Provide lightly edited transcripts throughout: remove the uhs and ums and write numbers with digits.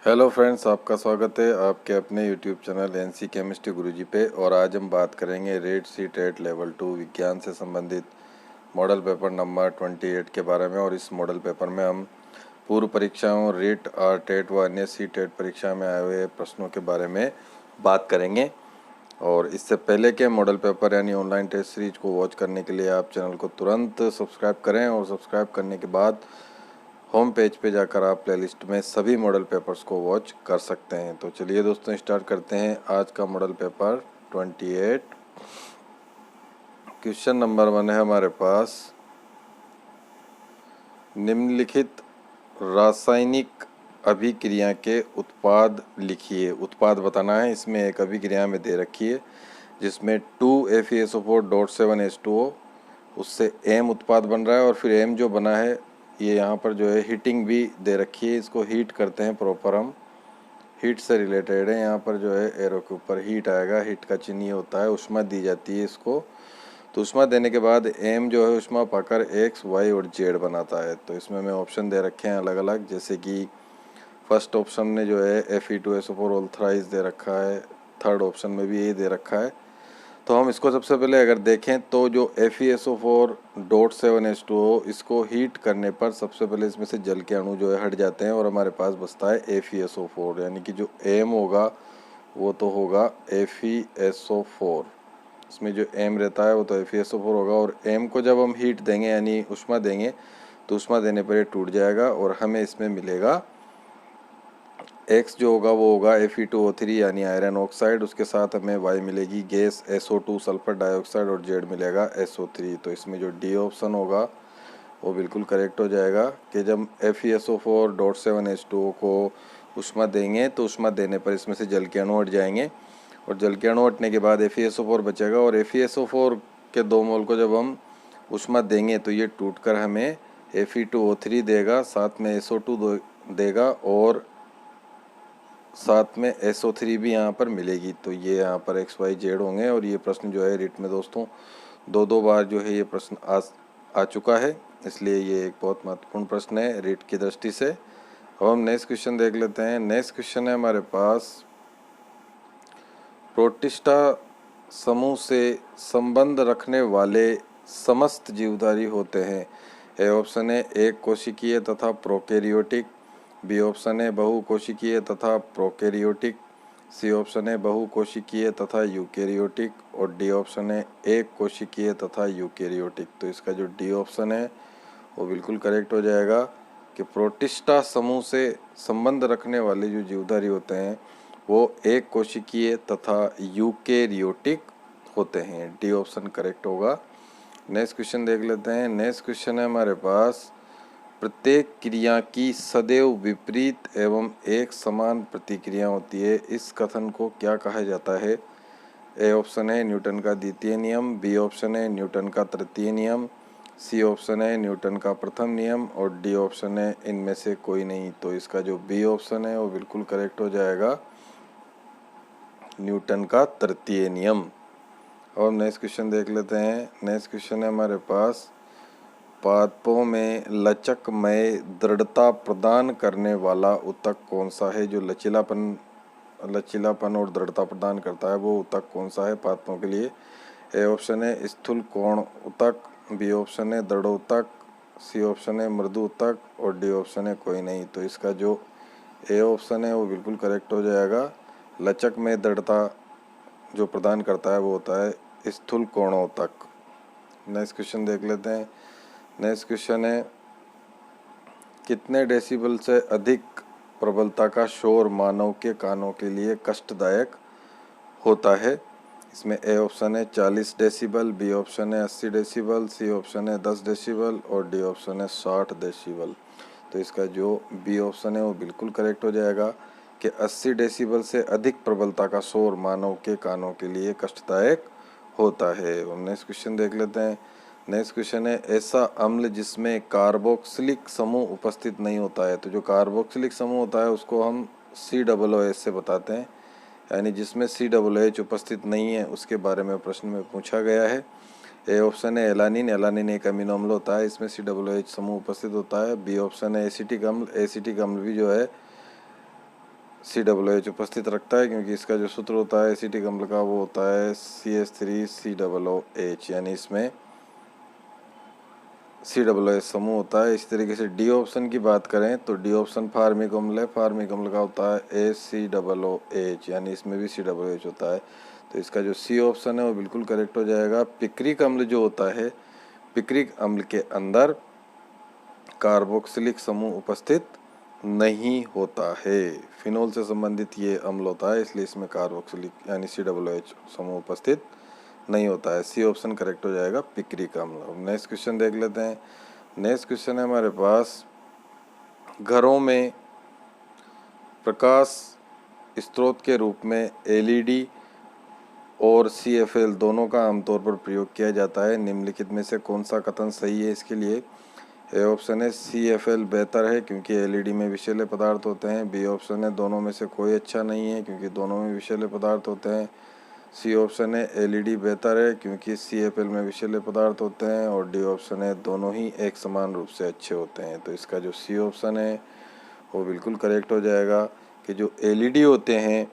Hello friends, आपका स्वागत है आपके अपने यूट्यूब चैनल एनसी केमिस्ट्री गुरुजी पे। और आज हम बात करेंगे रेट सी टेट लेवल 2 विज्ञान से संबंधित मॉडल पेपर नंबर 28 के बारे में। और इस मॉडल पेपर में हम पूर्व परीक्षाओं रेट आर टेट व अन्य सी टेट परीक्षा में आए हुए प्रश्नों के बारे में बात करेंगे। और इससे पहले के मॉडल पेपर यानी ऑनलाइन टेस्ट सीरीज को वॉच करने के लिए आप चैनल को तुरंत सब्सक्राइब करें। और सब्सक्राइब करने के बाद होम पेज पे जाकर आप प्लेलिस्ट में सभी मॉडल पेपर्स को वॉच कर सकते हैं। तो चलिए दोस्तों, स्टार्ट करते हैं आज का मॉडल पेपर 28। क्वेश्चन नंबर 1 है हमारे पास, निम्नलिखित रासायनिक अभिक्रिया के उत्पाद लिखिए। उत्पाद बताना है। इसमें एक अभिक्रिया में दे रखी है जिसमें 2FeSO4.7H2O, उससे एम उत्पाद बन रहा है। और फिर एम जो बना है ये यहाँ पर जो है हीटिंग भी दे रखी है। इसको हीट करते हैं प्रॉपर, हम हीट से रिलेटेड है। यहाँ पर जो है एरो के ऊपर हीट आएगा, हीट का चिन्ह होता है, उष्मा दी जाती है इसको। तो उष्मा देने के बाद एम जो है उष्मा पाकर एक्स वाई और जेड बनाता है। तो इसमें मैं ऑप्शन दे रखे हैं अलग अलग, जैसे कि फर्स्ट ऑप्शन में जो है Fe2SO4 ऑल्थराइज दे रखा है, थर्ड ऑप्शन में भी यही दे रखा है। तो हम इसको सबसे पहले अगर देखें तो जो FeSO4.7H2O, इसको हीट करने पर सबसे पहले इसमें से जल के अणु जो है हट जाते हैं और हमारे पास बचता है FeSO4, यानी कि जो एम होगा वो तो होगा FeSO4। इसमें जो एम रहता है वो तो FeSO4 होगा। और एम को जब हम हीट देंगे यानी उष्मा देंगे तो उष्मा देने पर ये टूट जाएगा और हमें इसमें मिलेगा एक्स जो होगा वो होगा Fe2O3 यानी आयरन ऑक्साइड। उसके साथ हमें वाई मिलेगी गैस SO2 सल्फर डाइऑक्साइड और जेड मिलेगा SO3। तो इसमें जो डी ऑप्शन होगा वो बिल्कुल करेक्ट हो जाएगा कि जब FeSO4.7H2O को उष्मा देंगे तो उष्मा देने पर इसमें से जल के अणु हट जाएंगे और जल के अणु हटने के बाद FeSO4 बचेगा। और FeSO4 के 2 मोल को जब हम उष्मा देंगे तो ये टूटकर हमें Fe2O3 देगा, साथ में SO2 देगा और साथ में SO3 भी यहाँ पर मिलेगी। तो ये यहाँ पर एक्स वाई जेड होंगे। और ये प्रश्न जो है रिट में दोस्तों दो बार जो है ये प्रश्न आ चुका है, इसलिए ये एक बहुत महत्वपूर्ण प्रश्न है रिट की दृष्टि से। अब हम नेक्स्ट क्वेश्चन देख लेते हैं। नेक्स्ट क्वेश्चन है हमारे पास, प्रोटिस्टा समूह से संबंध रखने वाले समस्त जीवधारी होते हैं। ए ऑप्शन है एक कोशिकीय तथा प्रोकैरियोटिक, बी ऑप्शन है बहुकोशिकीय तथा प्रोकैरियोटिक, सी ऑप्शन है बहुकोशिकीय तथा यूकैरियोटिक और डी ऑप्शन है एक कोशिकीय तथा यूकैरियोटिक। तो इसका जो डी ऑप्शन है वो बिल्कुल करेक्ट हो जाएगा कि प्रोटिस्टा समूह से संबंध रखने वाले जो जीवधारी होते हैं वो एक कोशिकीय तथा यूकैरियोटिक होते हैं। डी ऑप्शन करेक्ट होगा। नेक्स्ट क्वेश्चन देख लेते हैं। नेक्स्ट क्वेश्चन है हमारे पास, प्रत्येक क्रिया की सदैव विपरीत एवं एक समान प्रतिक्रिया होती है, इस कथन को क्या कहा जाता है। ए ऑप्शन है न्यूटन का द्वितीय नियम, बी ऑप्शन है न्यूटन का तृतीय नियम, सी ऑप्शन है न्यूटन का प्रथम नियम और डी ऑप्शन है इनमें से कोई नहीं। तो इसका जो बी ऑप्शन है वो बिल्कुल करेक्ट हो जाएगा, न्यूटन का तृतीय नियम। और नेक्स्ट क्वेश्चन देख लेते हैं। नेक्स्ट क्वेश्चन है हमारे पास, पादपों में लचकमय दृढ़ता प्रदान करने वाला ऊतक कौन सा है। जो लचीलापन और दृढ़ता प्रदान करता है वो ऊतक कौन सा है पादपों के लिए। ए ऑप्शन है स्थूल कोण ऊतक, बी ऑप्शन है दृढ़ ऊतक, सी ऑप्शन है मृदु ऊतक और डी ऑप्शन है कोई नहीं। तो इसका जो ए ऑप्शन है वो बिल्कुल करेक्ट हो जाएगा। लचक में दृढ़ता जो प्रदान करता है वो होता है स्थूल कोण ऊतक। नेक्स्ट क्वेश्चन देख लेते हैं। नेक्स्ट क्वेश्चन है, कितने डेसिबल से अधिक प्रबलता का शोर मानव के कानों के लिए कष्टदायक होता है। इसमें ए ऑप्शन है 40 डेसिबल, बी ऑप्शन है 80 डेसिबल, सी ऑप्शन है 10 डेसिबल और डी ऑप्शन है 60 डेसिबल। तो इसका जो बी ऑप्शन है वो बिल्कुल करेक्ट हो जाएगा कि 80 डेसिबल से अधिक प्रबलता का शोर मानव के कानों के लिए कष्टदायक होता है। नेक्स्ट क्वेश्चन देख लेते हैं। नेक्स्ट क्वेश्चन है, ऐसा अम्ल जिसमें कार्बोक्सिलिक समूह उपस्थित नहीं होता है। तो जो कार्बोक्सिलिक समूह होता है उसको हम COOH से बताते हैं, यानी जिसमें COOH उपस्थित नहीं है उसके बारे में प्रश्न में पूछा गया है। ए ऑप्शन है एलानिन, एलानिन एक अमीनो अम्ल होता है, इसमें COOH समूह उपस्थित होता है। बी ऑप्शन है एसिटिक अम्ल, एसिटिक अम्ल भी जो है COOH उपस्थित रखता है, क्योंकि इसका जो सूत्र होता है एसिटिक अम्ल का वो होता है CH3COOH, यानी इसमें COOH समूह होता है। इसी तरीके से डी ऑप्शन की बात करें तो डी ऑप्शन फार्मिक अम्ल है, फार्मिक अम्ल का होता है ACOOH, यानी इसमें भी COOH होता है। तो इसका जो सी ऑप्शन है वो बिल्कुल करेक्ट हो जाएगा। पिक्रिक अम्ल जो होता है, पिक्रिक अम्ल के अंदर कार्बोक्सिलिक समूह उपस्थित नहीं होता है। फिनोल से संबंधित ये अम्ल होता है, इसलिए इसमें कार्बोक्सिलिक यानी COOH समूह उपस्थित नहीं होता है। सी ऑप्शन करेक्ट हो जाएगा, पिक्रिक अम्ल। नेक्स्ट क्वेश्चन देख लेते हैं। नेक्स्ट क्वेश्चन है हमारे पास, घरों में प्रकाश स्रोत के रूप में LED और CFL दोनों का आमतौर पर प्रयोग किया जाता है। निम्नलिखित में से कौन सा कथन सही है? इसके लिए ए ऑप्शन है CFL बेहतर है, क्योंकि LED में विषैले पदार्थ होते हैं। बी ऑप्शन है दोनों में से कोई अच्छा नहीं है, क्योंकि दोनों में विषैले पदार्थ होते हैं। सी ऑप्शन है LED बेहतर है, क्योंकि CFL में विषैले पदार्थ होते हैं। और डी ऑप्शन है दोनों ही एक समान रूप से अच्छे होते हैं। तो इसका जो सी ऑप्शन है वो बिल्कुल करेक्ट हो जाएगा कि जो LED होते हैं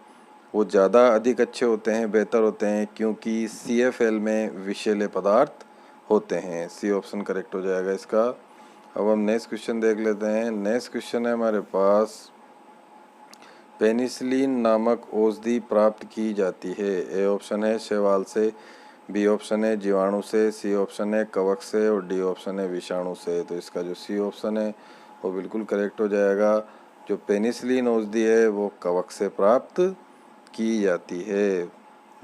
वो ज़्यादा अधिक अच्छे होते हैं, बेहतर होते हैं, क्योंकि CFL में विषैले पदार्थ होते हैं। सी ऑप्शन करेक्ट हो जाएगा इसका। अब हम नेक्स्ट क्वेश्चन देख लेते हैं। नेक्स्ट क्वेश्चन है हमारे पास, पेनिसिलिन नामक औषधि प्राप्त की जाती है। ए ऑप्शन है शैवाल से, बी ऑप्शन है जीवाणु से, सी ऑप्शन है कवक से और डी ऑप्शन है विषाणु से। तो इसका जो सी ऑप्शन है वो बिल्कुल करेक्ट हो जाएगा। जो पेनिसिलिन औषधि है वो कवक से प्राप्त की जाती है।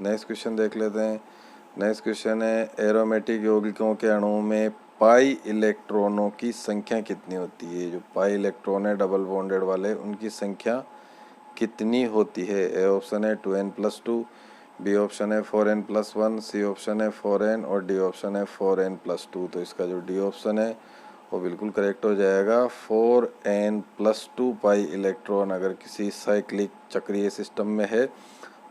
नेक्स्ट क्वेश्चन देख लेते हैं। नेक्स्ट क्वेश्चन है, एरोमेटिक यौगिकों के अणुओं में पाई इलेक्ट्रॉनों की संख्या कितनी होती है? जो पाई इलेक्ट्रॉन है डबल बॉन्डेड वाले, उनकी संख्या कितनी होती है? ए ऑप्शन है 2n+2, बी ऑप्शन है 4n+1, सी ऑप्शन है 4n और डी ऑप्शन है 4n+2। तो इसका जो डी ऑप्शन है वो बिल्कुल करेक्ट हो जाएगा। 4n+2 पाई इलेक्ट्रॉन अगर किसी साइक्लिक चक्रीय सिस्टम में है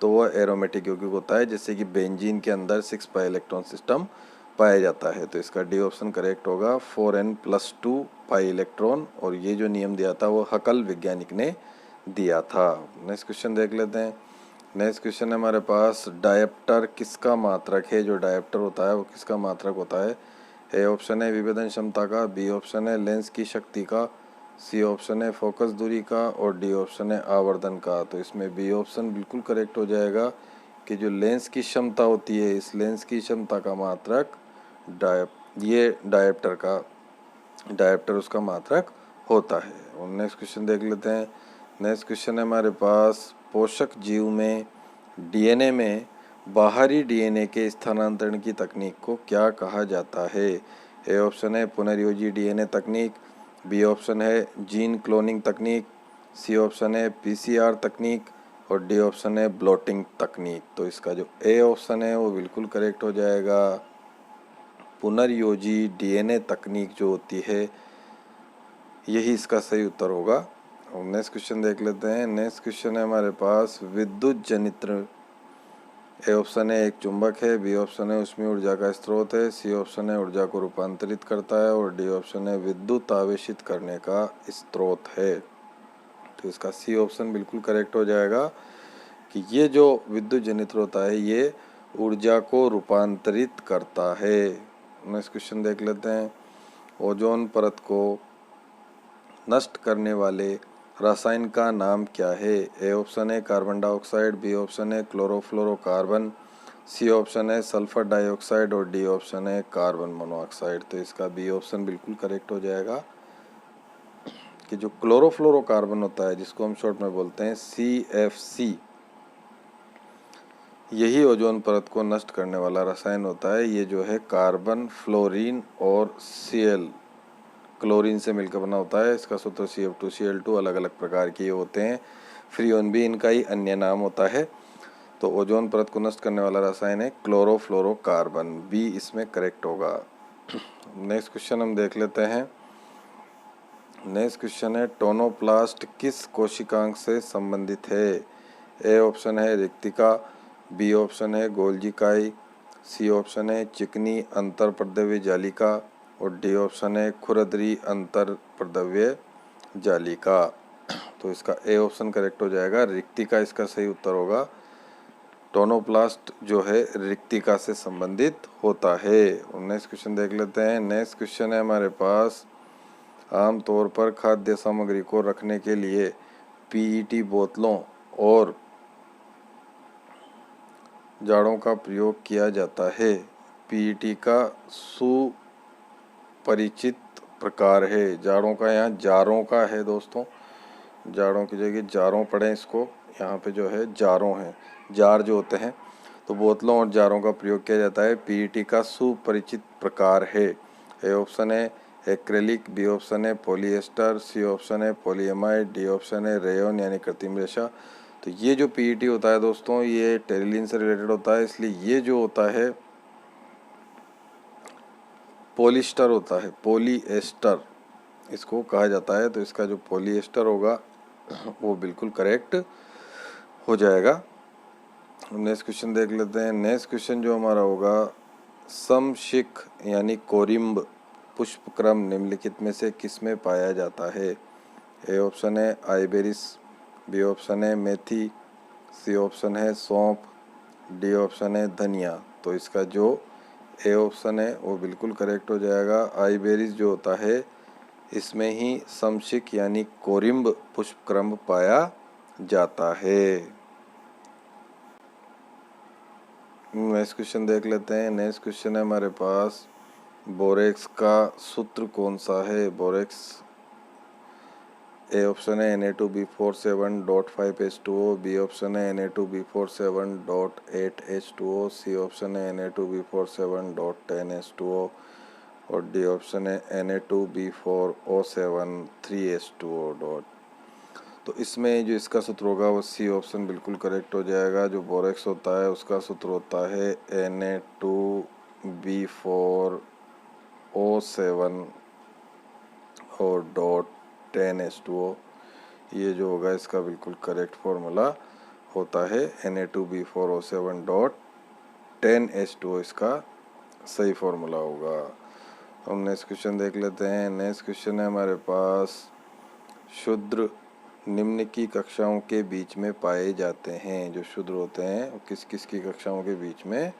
तो वह एरोमेटिक यौगिक होता है, जैसे कि बेंजीन के अंदर 6 पाई इलेक्ट्रॉन सिस्टम पाया जाता है। तो इसका डी ऑप्शन करेक्ट होगा, 4n+2 पाई इलेक्ट्रॉन। और ये जो नियम दिया था वो हकल वैज्ञानिक ने दिया था। नेक्स्ट क्वेश्चन देख लेते हैं। नेक्स्ट क्वेश्चन है हमारे पास, डायप्टर किसका मात्रक है? जो डायप्टर होता है वो किसका मात्रक होता है? ए ऑप्शन है विभेदन क्षमता का, बी ऑप्शन है लेंस की शक्ति का, सी ऑप्शन है फोकस दूरी का और डी ऑप्शन है आवर्धन का। तो इसमें बी ऑप्शन बिल्कुल करेक्ट हो जाएगा कि जो लेंस की क्षमता होती है, इस लेंस की क्षमता का मात्रक डायप्टर उसका मात्रक होता है। और नेक्स्ट क्वेश्चन देख लेते हैं। नेक्स्ट क्वेश्चन है हमारे पास, पोषक जीव में DNA में बाहरी DNA के स्थानांतरण की तकनीक को क्या कहा जाता है? ए ऑप्शन है पुनर्योजी DNA तकनीक, बी ऑप्शन है जीन क्लोनिंग तकनीक, सी ऑप्शन है PCR तकनीक और डी ऑप्शन है ब्लॉटिंग तकनीक। तो इसका जो ए ऑप्शन है वो बिल्कुल करेक्ट हो जाएगा। पुनर्योजी DNA तकनीक जो होती है यही इसका सही उत्तर होगा। और नेक्स्ट क्वेश्चन देख लेते हैं। नेक्स्ट क्वेश्चन है हमारे पास, विद्युत जनित्र। ए ऑप्शन है एक चुंबक है, बी ऑप्शन है उसमें ऊर्जा का स्रोत है, सी ऑप्शन है ऊर्जा को रूपांतरित करता है और डी ऑप्शन है विद्युत आवेशित करने का स्रोत है। तो इसका सी ऑप्शन बिल्कुल करेक्ट हो जाएगा कि ये जो विद्युत जनित्र होता है ये ऊर्जा को रूपांतरित करता है। नेक्स्ट क्वेश्चन देख लेते हैं। ओजोन परत को नष्ट करने वाले रसायन का नाम क्या है? ए ऑप्शन है कार्बन डाइऑक्साइड, बी ऑप्शन है क्लोरोफ्लोरोकार्बन, सी ऑप्शन है सल्फर डाइऑक्साइड और डी ऑप्शन है कार्बन मोनोऑक्साइड। तो इसका बी ऑप्शन बिल्कुल करेक्ट हो जाएगा कि जो क्लोरोफ्लोरोकार्बन होता है, जिसको हम शॉर्ट में बोलते हैं CFC, यही ओजोन परत को नष्ट करने वाला रसायन होता है। ये जो है कार्बन, फ्लोरीन और Cl क्लोरीन से मिलकर बना होता है। इसका सूत्र CF2Cl2 अलग अलग प्रकार के होते हैं। फ्रीओन भी इनका ही अन्य नाम होता है। तो ओजोन परत को नष्ट करने वाला रसायन है क्लोरोफ्लोरोकार्बन, बी इसमें करेक्ट होगा। नेक्स्ट क्वेश्चन हम देख लेते हैं। नेक्स्ट क्वेश्चन है, टोनोप्लास्ट किस कोशिकांग से संबंधित है? ए ऑप्शन है रिक्तिका, बी ऑप्शन है गोल्जी काई, सी ऑप्शन है चिकनी अंतरपर्दव्य जालिका और डी ऑप्शन है खुरदरी अंतरपर्दव्य जालिका। तो इसका ए ऑप्शन करेक्ट हो जाएगा। रिक्तिका इसका सही उत्तर होगा। टोनोप्लास्ट जो है रिक्तिका से संबंधित होता है। और नेक्स्ट क्वेश्चन देख लेते हैं। नेक्स्ट क्वेश्चन है हमारे पास, आमतौर पर खाद्य सामग्री को रखने के लिए पीईटी बोतलों और जारों का प्रयोग किया जाता है। पीईटी का सुपरिचित प्रकार है। जारों का यहाँ जारों का है दोस्तों, जारों की जगह जारों पढ़ें इसको, यहाँ पे जो है जारों है, जार जो होते हैं, तो बोतलों और जारों का प्रयोग किया जाता है। पीईटी का सुपरिचित प्रकार है। ए ऑप्शन है एक्रेलिक, बी ऑप्शन है पॉलिएस्टर, सी ऑप्शन है पॉलीएमाइड, डी ऑप्शन है रेयन यानी कृत्रिम रेशा। तो ये जो पीईटी होता है दोस्तों, ये टेरिलीन से रिलेटेड होता है, इसलिए ये जो होता है पॉलिएस्टर होता है, पॉलिएस्टर इसको कहा जाता है। तो इसका जो पॉलिएस्टर होगा वो बिल्कुल करेक्ट हो जाएगा। नेक्स्ट क्वेश्चन देख लेते हैं। नेक्स्ट क्वेश्चन जो हमारा होगा, समशिख यानी कोरिम्ब पुष्पक्रम निम्नलिखित में से किसमें पाया जाता है। ए ऑप्शन है आइबेरिस, बी ऑप्शन है मेथी, सी ऑप्शन है सौंफ, डी ऑप्शन है धनिया। तो इसका जो ए ऑप्शन है वो बिल्कुल करेक्ट हो जाएगा। आइबेरिस जो होता है इसमें ही समशिख यानी कोरिम्ब पुष्पक्रम पाया जाता है। नेक्स्ट क्वेश्चन देख लेते हैं। नेक्स्ट क्वेश्चन है हमारे पास, बोरेक्स का सूत्र कौन सा है। बोरेक्स ए ऑप्शन है Na2B47.5H2O, बी ऑप्शन है Na2B47.8H2O, सी ऑप्शन है Na2B47.10H2O और डी ऑप्शन है Na2B4O7 3H2O. तो इसमें जो इसका सूत्र होगा वो सी ऑप्शन बिल्कुल करेक्ट हो जाएगा। जो बोरेक्स होता है उसका सूत्र होता है Na2B4O7 और .10H2O। ये जो होगा इसका बिल्कुल करेक्ट फॉर्मूला होता है Na2B4O7.10H2O, इसका सही फॉर्मूला होगा। हम नेक्स्ट क्वेश्चन देख लेते हैं। नेक्स्ट क्वेश्चन है हमारे पास, शूद्र निम्न की कक्षाओं के बीच में पाए जाते हैं। जो शूद्र होते हैं वो किस किस की कक्षाओं के बीच में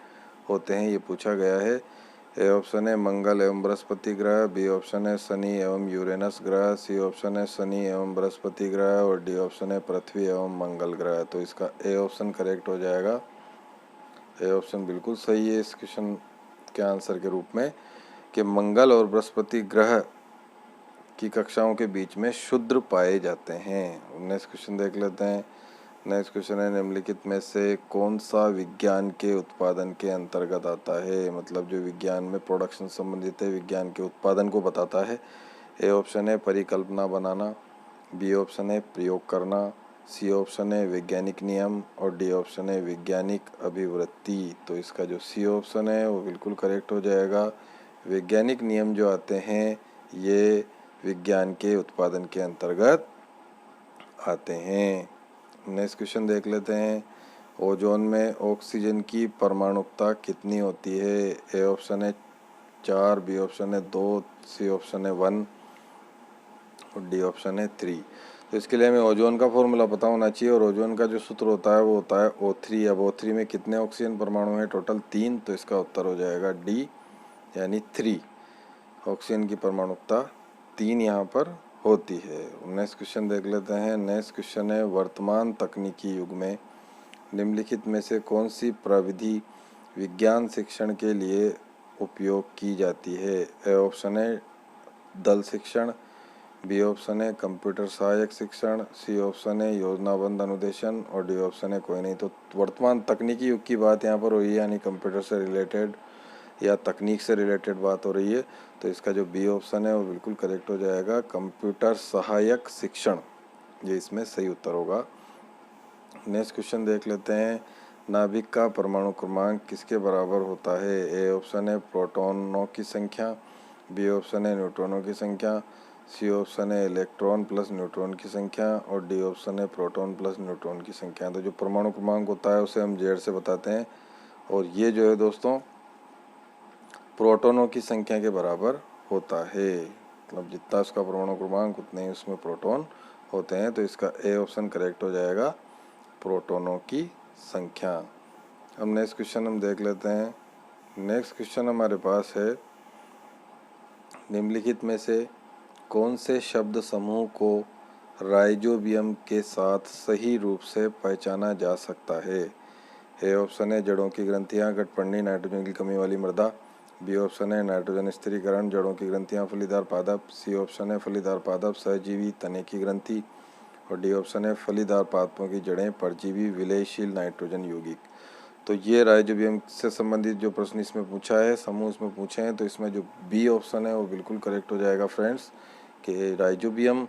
होते हैं, ये पूछा गया है। ए ऑप्शन है मंगल एवं बृहस्पति ग्रह, बी ऑप्शन है शनि एवं यूरेनस ग्रह, सी ऑप्शन है शनि एवं बृहस्पति ग्रह और डी ऑप्शन है पृथ्वी एवं मंगल ग्रह। तो इसका ए ऑप्शन करेक्ट हो जाएगा। ए ऑप्शन बिल्कुल सही है इस क्वेश्चन के आंसर के रूप में, कि मंगल और बृहस्पति ग्रह की कक्षाओं के बीच में शूद्र पाए जाते हैं। नेक्स्ट क्वेश्चन देख लेते हैं। नेक्स्ट क्वेश्चन है, निम्नलिखित में से कौन सा विज्ञान के उत्पादन के अंतर्गत आता है। मतलब जो विज्ञान में प्रोडक्शन संबंधित है, विज्ञान के उत्पादन को बताता है। ए ऑप्शन है परिकल्पना बनाना, बी ऑप्शन है प्रयोग करना, सी ऑप्शन है वैज्ञानिक नियम और डी ऑप्शन है वैज्ञानिक अभिवृत्ति। तो इसका जो सी ऑप्शन है वो बिल्कुल करेक्ट हो जाएगा। वैज्ञानिक नियम जो आते हैं ये विज्ञान के उत्पादन के अंतर्गत आते हैं। नेक्स्ट क्वेश्चन देख लेते हैं। ओजोन में ऑक्सीजन की परमाणुकता कितनी होती है। ए ऑप्शन है 4, बी ऑप्शन है 2, सी ऑप्शन है 1 और डी ऑप्शन है 3। तो इसके लिए हमें ओजोन का फॉर्मूला पता होना चाहिए और ओजोन का जो सूत्र होता है वो होता है O3। अब O3 में कितने ऑक्सीजन परमाणु हैं, टोटल 3। तो इसका उत्तर हो जाएगा डी यानी 3। ऑक्सीजन की परमाणुकता 3 यहाँ पर होती है। नेक्स्ट क्वेश्चन देख लेते हैं। नेक्स्ट क्वेश्चन है, वर्तमान तकनीकी युग में निम्नलिखित में से कौन सी प्रविधि विज्ञान शिक्षण के लिए उपयोग की जाती है। ए ऑप्शन है दल शिक्षण, बी ऑप्शन है कंप्यूटर सहायक शिक्षण, सी ऑप्शन है योजनाबद्ध अनुदेशन और डी ऑप्शन है कोई नहीं। तो वर्तमान तकनीकी युग की बात यहाँ पर हुई है, यानी कंप्यूटर से रिलेटेड या तकनीक से रिलेटेड बात हो रही है। तो इसका जो बी ऑप्शन है वो बिल्कुल करेक्ट हो जाएगा, कंप्यूटर सहायक शिक्षण, ये इसमें सही उत्तर होगा। नेक्स्ट क्वेश्चन देख लेते हैं। नाभिक का परमाणु क्रमांक किसके बराबर होता है। ए ऑप्शन है प्रोटॉनों की संख्या, बी ऑप्शन है न्यूट्रॉनों की संख्या, सी ऑप्शन है इलेक्ट्रॉन प्लस न्यूट्रॉन की संख्या और डी ऑप्शन है प्रोटॉन प्लस न्यूट्रॉन की संख्या। तो जो परमाणु क्रमांक होता है उसे हम जेड से बताते हैं और ये जो है दोस्तों प्रोटॉनों की संख्या के बराबर होता है। मतलब जितना उसका परमाणु क्रमांक उतने ही उसमें प्रोटॉन होते हैं, तो इसका ए ऑप्शन करेक्ट हो जाएगा, प्रोटॉनों की संख्या। अब नेक्स्ट क्वेश्चन हम देख लेते हैं। नेक्स्ट क्वेश्चन हमारे पास है, निम्नलिखित में से कौन से शब्द समूह को राइजोबियम के साथ सही रूप से पहचाना जा सकता है? ए ऑप्शन है जड़ों की ग्रंथियां, गठपंडी, नाइट्रोजन की कमी वाली मृदा। बी ऑप्शन है नाइट्रोजन स्थिरीकरण, जड़ों की ग्रंथियां, फलीदार पादप। सी ऑप्शन है फलीदार पादप सहजीवी तने की ग्रंथि। और डी ऑप्शन है फलीदार पादपों की जड़ें परजीवी विलयशील नाइट्रोजन यौगिक। तो ये राइजोबियम से संबंधित जो प्रश्न इसमें पूछा है, समूह इसमें पूछे हैं, तो इसमें जो बी ऑप्शन है वो बिल्कुल करेक्ट हो जाएगा फ्रेंड्स, कि राइजोबियम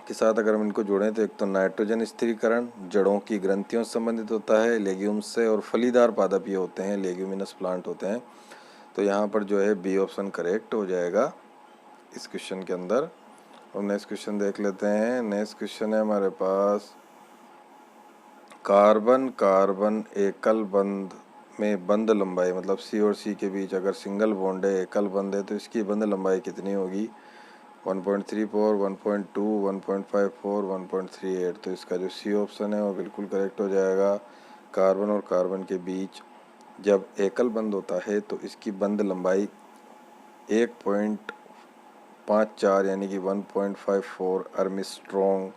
के साथ अगर हम इनको जोड़ें तो एक तो नाइट्रोजन स्थिरीकरण जड़ों की ग्रंथियों से संबंधित होता है, लेग्यूम्स से, और फलीदार पादप ये होते हैं, लेग्यूमिनस प्लांट होते हैं। तो यहाँ पर जो है बी ऑप्शन करेक्ट हो जाएगा इस क्वेश्चन के अंदर। और नेक्स्ट क्वेश्चन देख लेते हैं। नेक्स्ट क्वेश्चन है हमारे पास, कार्बन कार्बन एकल बंध में बंध लंबाई, मतलब सी और सी के बीच अगर सिंगल बॉन्ड है, एकल बंध है, तो इसकी बंध लंबाई कितनी होगी? 1.34, 1.2, 1.54, 1.38। तो इसका जो सी ऑप्शन है वो बिल्कुल करेक्ट हो जाएगा। कार्बन और कार्बन के बीच जब एकल बंध होता है तो इसकी बंध लंबाई 1.54 यानी कि 1.54 आर्मस्ट्रॉन्ग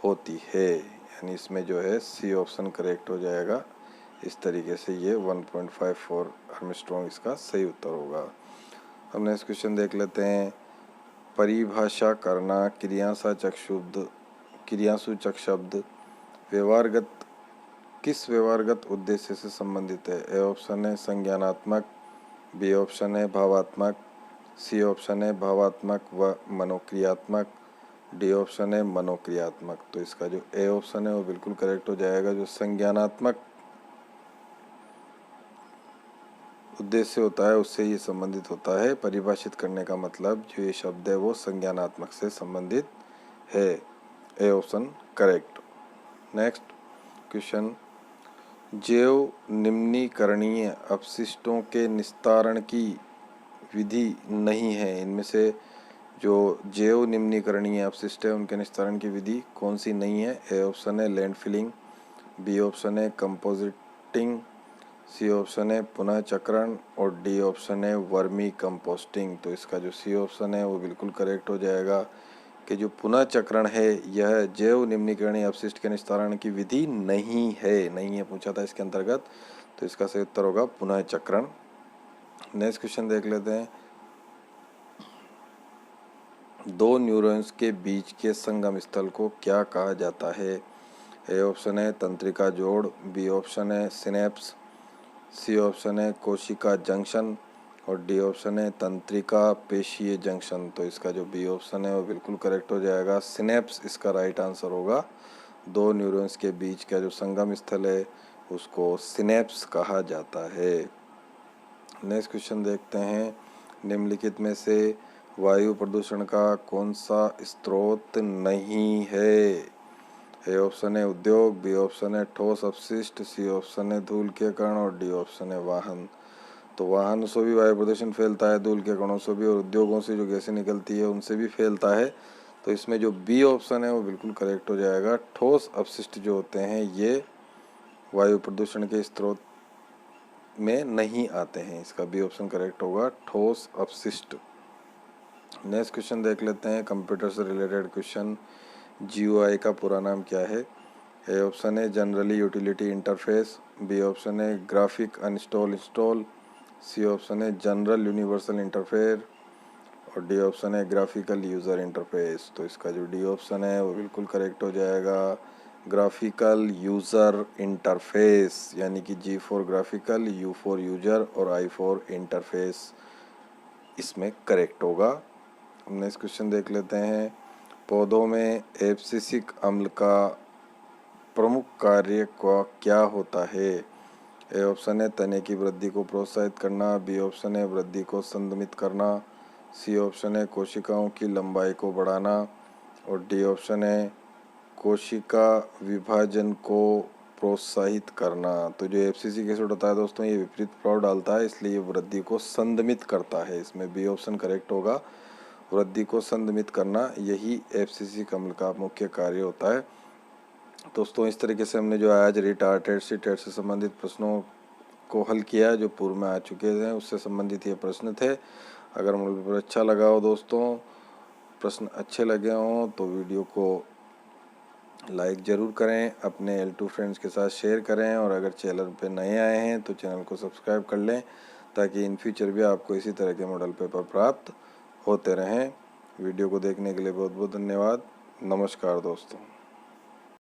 होती है, यानी इसमें जो है सी ऑप्शन करेक्ट हो जाएगा। इस तरीके से ये 1.54 आर्मस्ट्रॉन्ग इसका सही उत्तर होगा। हम नेक्स्ट क्वेश्चन देख लेते हैं। परिभाषा करना क्रियासूचक शब्द व्यवहारगत किस व्यवहारगत उद्देश्य से संबंधित है? ए ऑप्शन है संज्ञानात्मक, बी ऑप्शन है भावात्मक, सी ऑप्शन है भावात्मक व मनोक्रियात्मक, डी ऑप्शन है मनोक्रियात्मक। तो इसका जो ए ऑप्शन है वो बिल्कुल करेक्ट हो जाएगा। जो संज्ञानात्मक उद्देश्य होता है उससे ये संबंधित होता है। परिभाषित करने का मतलब जो ये शब्द है वो संज्ञानात्मक से संबंधित है। A option correct. Next question, जैव निम्नीकरणीय अपशिष्टों के निस्तारण की विधि नहीं है, इनमें से जो जैव निम्नीकरणीय अपशिष्ट है उनके निस्तारण की विधि कौन सी नहीं है? ए ऑप्शन है लैंडफिलिंग, बी ऑप्शन है कंपोजिटिंग, सी ऑप्शन है पुनः चक्रण, और डी ऑप्शन है वर्मी कंपोस्टिंग। तो इसका जो सी ऑप्शन है वो बिल्कुल करेक्ट हो जाएगा, कि जो पुनः चक्रण है यह जैव निम्नीकरणीय अपशिष्ट के निस्तारण की विधि नहीं है पूछा था इसके अंतर्गत। तो इसका सही उत्तर होगा पुनः चक्रण। नेक्स्ट क्वेश्चन देख लेते हैं। दो न्यूरॉन्स के बीच के संगम स्थल को क्या कहा जाता है? ए ऑप्शन है तंत्रिका जोड़, बी ऑप्शन है सिनेप्स, सी ऑप्शन है कोशिका जंक्शन, और डी ऑप्शन है तंत्रिका पेशीय जंक्शन। तो इसका जो बी ऑप्शन है वो बिल्कुल करेक्ट हो जाएगा, सिनेप्स इसका राइट आंसर होगा। दो न्यूरॉन्स के बीच का जो संगम स्थल है उसको सिनेप्स कहा जाता है। नेक्स्ट क्वेश्चन देखते हैं। निम्नलिखित में से वायु प्रदूषण का कौन सा स्रोत नहीं है? ए ऑप्शन है उद्योग, बी ऑप्शन है ठोस अपशिष्ट, सी ऑप्शन है धूल के कण, और डी ऑप्शन है वाहन। तो वाहन से भी वायु प्रदूषण फैलता है, धूल के कणों से भी, और उद्योगों से जो गैसें निकलती है उनसे भी फैलता है। तो इसमें जो बी ऑप्शन है वो बिल्कुल करेक्ट हो जाएगा। ठोस अपशिष्ट जो होते हैं ये वायु प्रदूषण के स्रोत में नहीं आते हैं। इसका बी ऑप्शन करेक्ट होगा, ठोस अपशिष्ट। नेक्स्ट क्वेश्चन देख लेते हैं, कंप्यूटर से रिलेटेड क्वेश्चन। GUI का पूरा नाम क्या है? ए ऑप्शन है generally utility interface, B option है ग्राफिक इंस्टॉल, सी ऑप्शन है जनरल यूनिवर्सल इंटरफेयर, और डी ऑप्शन है ग्राफिकल यूज़र इंटरफेस। तो इसका जो डी ऑप्शन है वो बिल्कुल करेक्ट हो जाएगा, ग्राफिकल यूज़र इंटरफेस, यानी कि G for graphical, U for user और I फॉर इंटरफेस इसमें करेक्ट होगा। नेक्स्ट क्वेश्चन देख लेते हैं। पौधों में एब्सिसिक अम्ल का प्रमुख कार्य क्या होता है? ए ऑप्शन है तने की वृद्धि को प्रोत्साहित करना, बी ऑप्शन है वृद्धि को संदमित करना, सी ऑप्शन है कोशिकाओं की लंबाई को बढ़ाना, और डी ऑप्शन है कोशिका विभाजन को प्रोत्साहित करना। तो जो एब्सिसिक एसिड होता है दोस्तों ये विपरीत प्रभाव डालता है, इसलिए वृद्धि को संदमित करता है। इसमें बी ऑप्शन करेक्ट होगा, वृद्धि को संदमित करना, यही FCC कमल का मुख्य कार्य होता है। दोस्तों इस तरीके से हमने जो आज टेट से संबंधित प्रश्नों को हल किया, जो पूर्व में आ चुके हैं उससे संबंधित ये प्रश्न थे। अगर मॉडल पेपर अच्छा लगा हो दोस्तों, प्रश्न अच्छे लगे हों तो वीडियो को लाइक ज़रूर करें, अपने L2 फ्रेंड्स के साथ शेयर करें, और अगर चैनल पे नए आए हैं तो चैनल को सब्सक्राइब कर लें ताकि इन फ्यूचर भी आपको इसी तरह के मॉडल पेपर प्राप्त होते रहें। वीडियो को देखने के लिए बहुत बहुत धन्यवाद। नमस्कार दोस्तों।